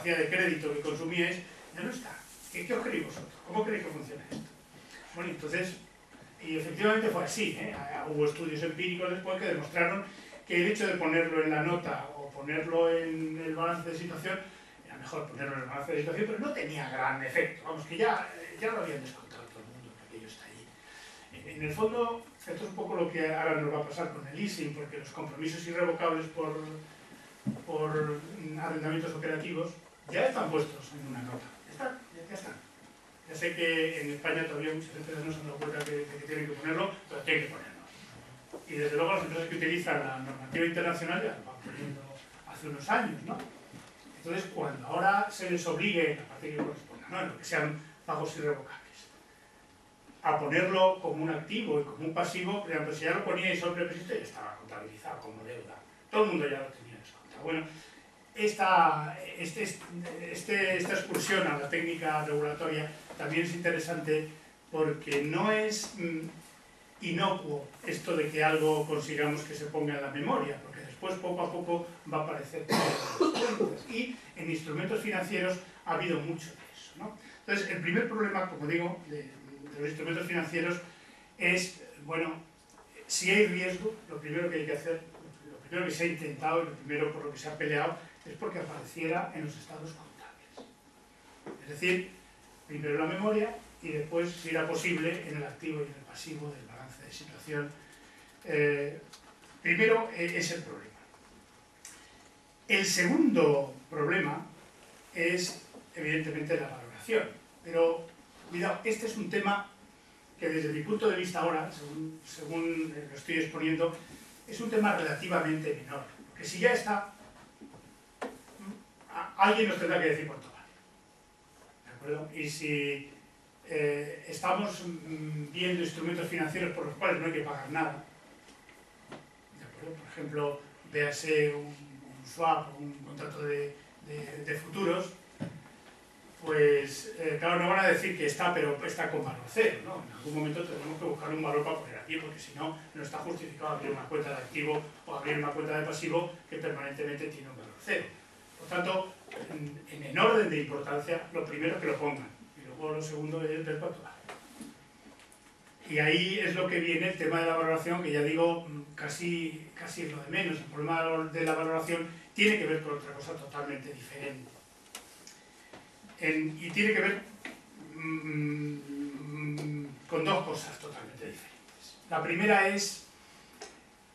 capacidad de crédito que consumíais, ya no está. ¿Qué os creéis vosotros? ¿Cómo creéis que funciona esto? Bueno, entonces, y efectivamente fue así, ¿eh? Hubo estudios empíricos después que demostraron que el hecho de ponerlo en la nota o ponerlo en el balance de situación, era mejor ponerlo en el balance de situación, pero no tenía gran efecto. Vamos, que ya lo habían descontado todo el mundo, que aquello está allí. En el fondo, esto es un poco lo que ahora nos va a pasar con el leasing, porque los compromisos irrevocables por arrendamientos operativos ya están puestos en una nota. Ya están. Ya sé que en España todavía muchas empresas no se han dado cuenta de que tienen que ponerlo, pero tienen que ponerlo. Y desde luego las empresas que utilizan la normativa internacional ya lo van poniendo hace unos años, ¿no? Entonces, cuando ahora se les obligue, a partir de que corresponda, ¿no?, en lo que sean pagos irrevocables, a ponerlo como un activo y como un pasivo, por ejemplo, si ya lo poníais sobre previsto, ya estaba contabilizado como deuda. Todo el mundo ya lo tenía descontado. Bueno, esta excursión a la técnica regulatoria también es interesante porque no es inocuo esto de que algo consigamos que se ponga en la memoria, porque después poco a poco va a aparecer todas las cuentas. Y en instrumentos financieros ha habido mucho de eso, ¿no? Entonces, el primer problema, como digo, de los instrumentos financieros es, bueno, si hay riesgo, lo primero que hay que hacer, lo primero que se ha intentado y lo primero por lo que se ha peleado es porque apareciera en los estados contables. Es decir, primero la memoria y después, si era posible, en el activo y en el pasivo del balance de situación. Primero es el problema. El segundo problema es, evidentemente, la valoración. Pero, cuidado, este es un tema que desde mi punto de vista ahora, según lo estoy exponiendo, es un tema relativamente menor. Porque si ya está, alguien nos tendrá que decir cuánto vale. ¿De acuerdo? Y si estamos viendo instrumentos financieros por los cuales no hay que pagar nada, ¿de acuerdo? Por ejemplo, véase un swap, un contrato de futuros, pues claro, no van a decir que está, pero está con valor cero, ¿no? En algún momento tenemos que buscar un valor para poner aquí, porque si no, no está justificado abrir una cuenta de activo o abrir una cuenta de pasivo que permanentemente tiene un valor cero. Por tanto, en orden de importancia, lo primero que lo pongan, y luego lo segundo es ver cuánto vale. Y ahí es lo que viene el tema de la valoración, que ya digo, casi es lo de menos. El problema de la valoración tiene que ver con otra cosa totalmente diferente. Y tiene que ver con dos cosas totalmente diferentes. La primera es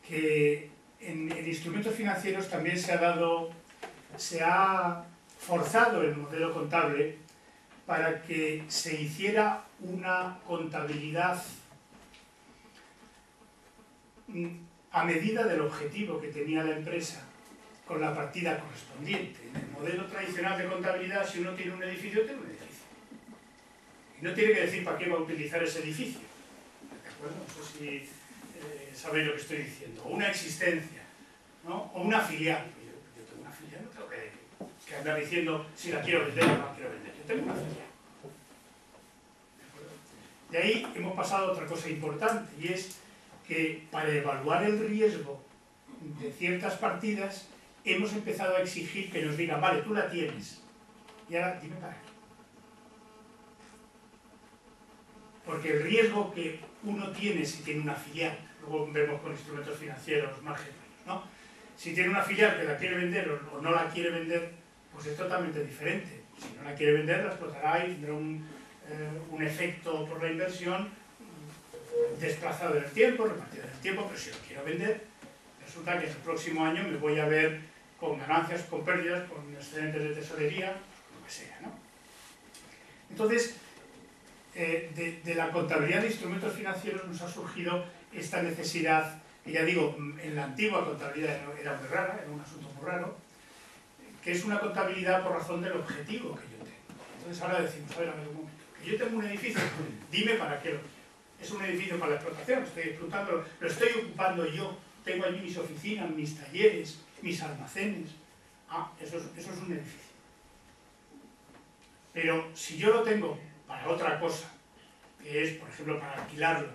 que en instrumentos financieros también se ha forzado el modelo contable para que se hiciera una contabilidad a medida del objetivo que tenía la empresa con la partida correspondiente. En el modelo tradicional de contabilidad, si uno tiene un edificio, tiene un edificio. Y no tiene que decir para qué va a utilizar ese edificio. ¿De acuerdo? No sé si sabéis lo que estoy diciendo. O una existencia, ¿no? O una filial. Yo tengo una filial, no tengo que andar diciendo si la quiero vender o no la quiero vender. Yo tengo una filial. ¿De acuerdo? De ahí hemos pasado a otra cosa importante, y es que para evaluar el riesgo de ciertas partidas hemos empezado a exigir que nos digan, vale, tú la tienes, y ahora dime para qué. Porque el riesgo que uno tiene si tiene una filial, luego vemos con instrumentos financieros más genuinos, ¿no? Si tiene una filial que la quiere vender o no la quiere vender, pues es totalmente diferente. Si no la quiere vender, la explotará y tendrá un efecto por la inversión desplazado en el tiempo, repartido en el tiempo, pero si lo quiero vender, resulta que el próximo año me voy a ver con ganancias, con pérdidas, con excedentes de tesorería, lo que sea, ¿no? Entonces, de la contabilidad de instrumentos financieros nos ha surgido esta necesidad, que ya digo, en la antigua contabilidad era muy rara, era un asunto muy raro, que es una contabilidad por razón del objetivo que yo tengo. Entonces ahora decimos, a ver, un momento, que yo tengo un edificio, dime para qué lo quiero. Es un edificio para la explotación, estoy explotándolo, lo estoy ocupando yo, tengo allí mis oficinas, mis talleres, mis almacenes. Ah, eso es un edificio. Pero si yo lo tengo para otra cosa, que es, por ejemplo, para alquilarlo,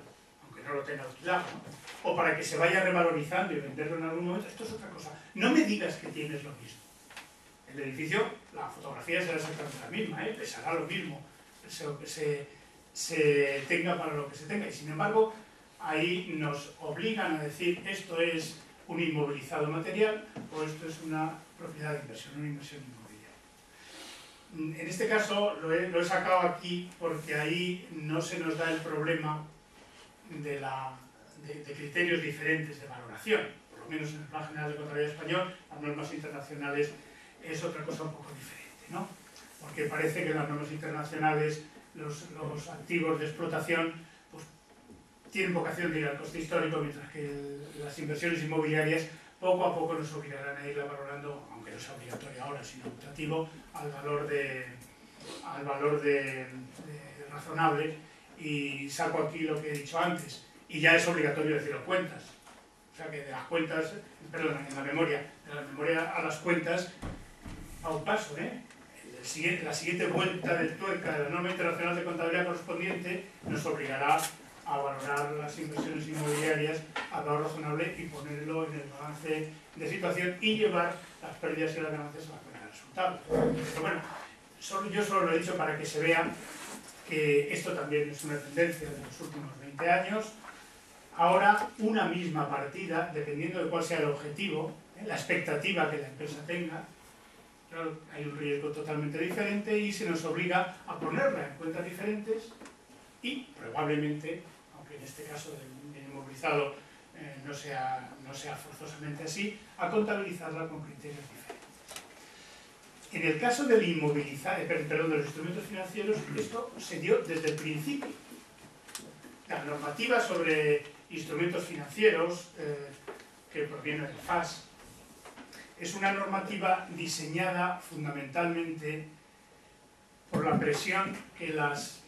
aunque no lo tenga alquilado, ¿no? O para que se vaya revalorizando y venderlo en algún momento, esto es otra cosa. No me digas que tienes lo mismo. El edificio, la fotografía será exactamente la misma, pesará lo mismo, se tenga para lo que se tenga, y sin embargo, ahí nos obligan a decir esto es un inmovilizado material o esto es una propiedad de inversión, una inversión inmobiliaria. En este caso lo he sacado aquí porque ahí no se nos da el problema de criterios diferentes de valoración, por lo menos en el Plan General de Contabilidad Español. Las normas internacionales es otra cosa un poco diferente, ¿no? Porque parece que en las normas internacionales los activos de explotación pues, tienen vocación de ir al coste histórico, mientras que las inversiones inmobiliarias poco a poco nos obligarán a irla valorando, aunque no sea obligatorio ahora, sino optativo, al valor de razonable. Y saco aquí lo que he dicho antes, y ya es obligatorio decirlo cuentas. O sea que de las cuentas, perdón, en la memoria, de la memoria a las cuentas, a un paso, la siguiente vuelta de tuerca de la norma internacional de contabilidad correspondiente nos obligará a valorar las inversiones inmobiliarias a valor razonable y ponerlo en el balance de situación y llevar las pérdidas y las ganancias a la cuenta de resultados. Pero bueno, yo solo lo he dicho para que se vea que esto también es una tendencia de los últimos 20 años. Ahora, una misma partida, dependiendo de cuál sea el objetivo, la expectativa que la empresa tenga, claro, hay un riesgo totalmente diferente y se nos obliga a ponerla en cuentas diferentes y probablemente, aunque en este caso del inmovilizado no sea forzosamente así, a contabilizarla con criterios diferentes. En el caso del de los instrumentos financieros, esto se dio desde el principio. La normativa sobre instrumentos financieros, que proviene del FAS, es una normativa diseñada fundamentalmente por la presión que las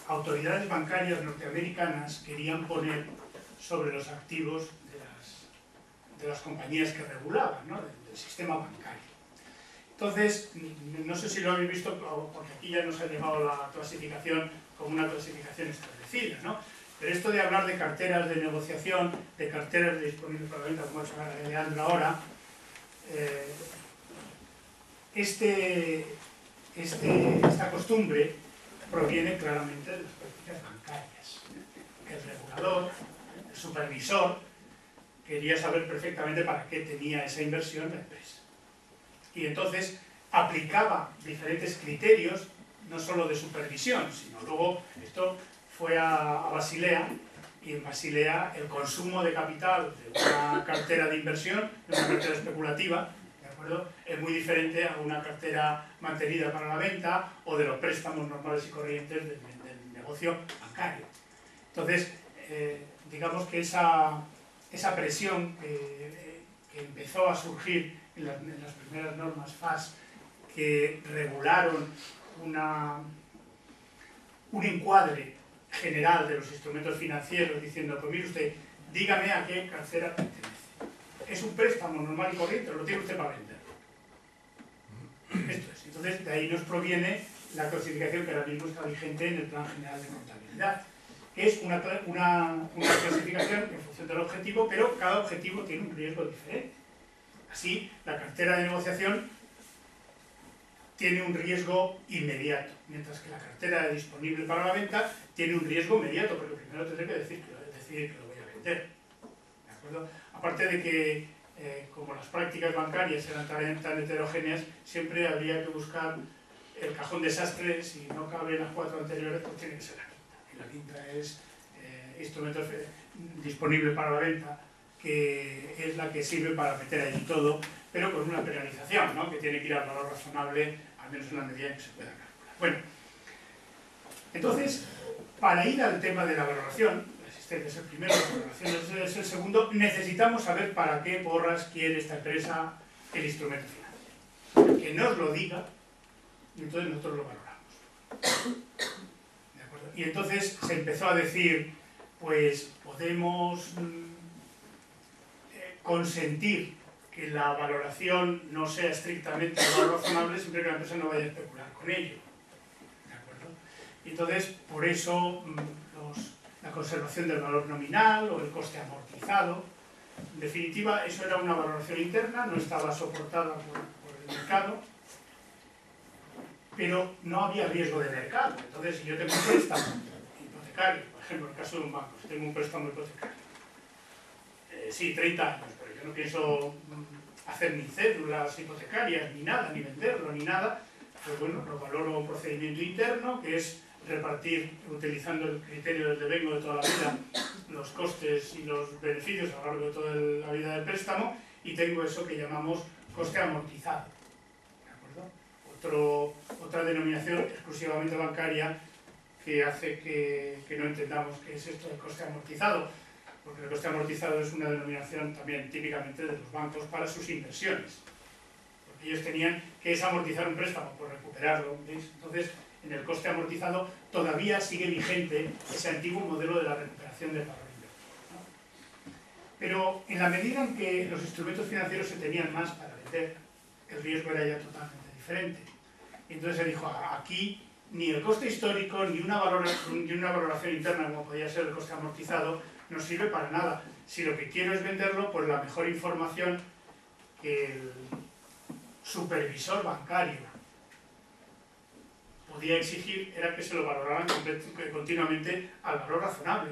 autoridades bancarias norteamericanas querían poner sobre los activos de las compañías que regulaban, ¿no? del sistema bancario. Entonces, no sé si lo habéis visto, porque aquí ya nos ha llegado la clasificación como una clasificación establecida, ¿no? Pero esto de hablar de carteras de negociación, de carteras de disponibles para la venta, como ha hecho Leandro ahora, esta costumbre proviene claramente de las prácticas bancarias. El regulador, el supervisor, quería saber perfectamente para qué tenía esa inversión la empresa. Y entonces aplicaba diferentes criterios, no solo de supervisión, sino luego esto fue a Basilea, y en Basilea el consumo de capital de una cartera de inversión, de una cartera especulativa, ¿de acuerdo?, es muy diferente a una cartera mantenida para la venta o de los préstamos normales y corrientes del negocio bancario. Entonces, digamos que esa presión que empezó a surgir en las primeras normas FAS, que regularon un encuadre general de los instrumentos financieros, diciendo, pues mire usted, dígame a qué cartera pertenece. Es un préstamo normal y corriente, lo tiene usted para vender. Esto es. Entonces, de ahí nos proviene la clasificación que ahora mismo está vigente en el Plan General de Contabilidad, que es una clasificación en función del objetivo, pero cada objetivo tiene un riesgo diferente. Así, la cartera de negociación tiene un riesgo inmediato, mientras que la cartera disponible para la venta tiene un riesgo inmediato, porque primero tendré que decidir que lo voy a vender. ¿De acuerdo? Aparte de que, como las prácticas bancarias eran tan heterogéneas, siempre habría que buscar el cajón desastre. Si no caben las 4 anteriores, pues tiene que ser la quinta. Y la quinta es instrumentos disponibles para la venta, que es la que sirve para meter allí todo, pero con una penalización, ¿no?, que tiene que ir al valor razonable, al menos en la medida en que se pueda calcular. Bueno, entonces, para ir al tema de la valoración, la existencia es el primero, la valoración es el segundo, necesitamos saber para qué porras quiere esta empresa el instrumento financiero. Que nos lo diga, y entonces nosotros lo valoramos. ¿De acuerdo? Y entonces se empezó a decir, pues podemos consentir que la valoración no sea estrictamente de valor razonable siempre que la empresa no vaya a especular con ello. ¿De acuerdo? Y entonces, por eso, la conservación del valor nominal o el coste amortizado, en definitiva, eso era una valoración interna, no estaba soportada por del mercado, pero no había riesgo de mercado. Entonces, si yo tengo un préstamo hipotecario, por ejemplo, en el caso de un banco, si tengo un préstamo hipotecario, sí, 30 años, pero yo no pienso hacer ni cédulas hipotecarias, ni nada, ni venderlo, ni nada, pues bueno, lo valoro un procedimiento interno, que es repartir, utilizando el criterio del devengo de toda la vida, los costes y los beneficios a lo largo de toda la vida del préstamo, y tengo eso que llamamos coste amortizado. ¿De acuerdo? Otra denominación exclusivamente bancaria que hace que no entendamos qué es esto del coste amortizado, porque el coste amortizado es una denominación también típicamente de los bancos para sus inversiones, porque ellos tenían que es amortizar un préstamo por recuperarlo, ¿veis? Entonces, en el coste amortizado todavía sigue vigente ese antiguo modelo de la recuperación del valor invertido, ¿no? Pero en la medida en que los instrumentos financieros se tenían más para vender, el riesgo era ya totalmente diferente. Entonces se dijo, aquí ni el coste histórico ni una valoración interna como podía ser el coste amortizado no sirve para nada. Si lo que quiero es venderlo, pues la mejor información que el supervisor bancario podía exigir era que se lo valoraran continuamente al valor razonable.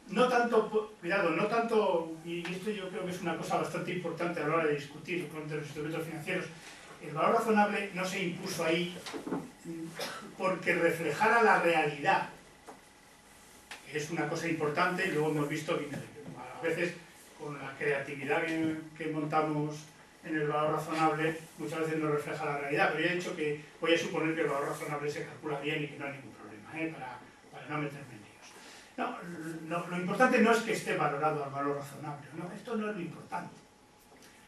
No tanto, cuidado, no tanto, y esto yo creo que es una cosa bastante importante a la hora de discutir con los instrumentos financieros, el valor razonable no se impuso ahí porque reflejara la realidad, que es una cosa importante, y luego hemos visto que a veces con la creatividad que montamos en el valor razonable, muchas veces no refleja la realidad, pero ya he dicho que voy a suponer que el valor razonable se calcula bien y que no hay ningún problema, para no meterme en líos. No, lo importante no es que esté valorado al valor razonable, no, esto no es lo importante.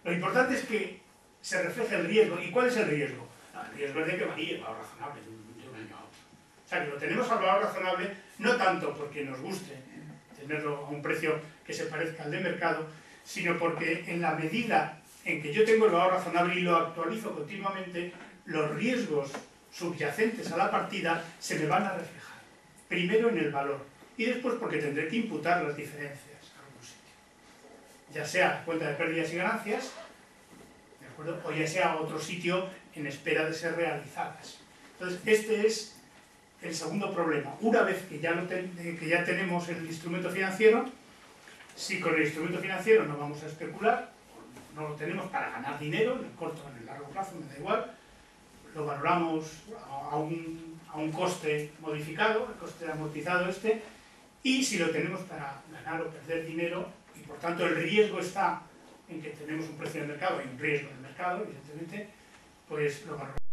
Lo importante es que se refleje el riesgo. ¿Y cuál es el riesgo? No, el riesgo es de que varíe el valor razonable de un año a otro. O sea, que lo tenemos al valor razonable no tanto porque nos guste tenerlo a un precio que se parezca al de mercado, sino porque en la medida en que yo tengo el valor razonable y lo actualizo continuamente, los riesgos subyacentes a la partida se me van a reflejar. Primero en el valor y después porque tendré que imputar las diferencias a algún sitio. Ya sea cuenta de pérdidas y ganancias, ¿de acuerdo? O ya sea otro sitio en espera de ser realizadas. Entonces, este es el segundo problema. Una vez que ya tenemos el instrumento financiero, si con el instrumento financiero no vamos a especular, no lo tenemos para ganar dinero, en el corto o en el largo plazo, me da igual, lo valoramos a un coste modificado, el coste amortizado y si lo tenemos para ganar o perder dinero, y por tanto el riesgo está en que tenemos un precio de mercado y un riesgo de mercado, evidentemente, pues lo valoramos.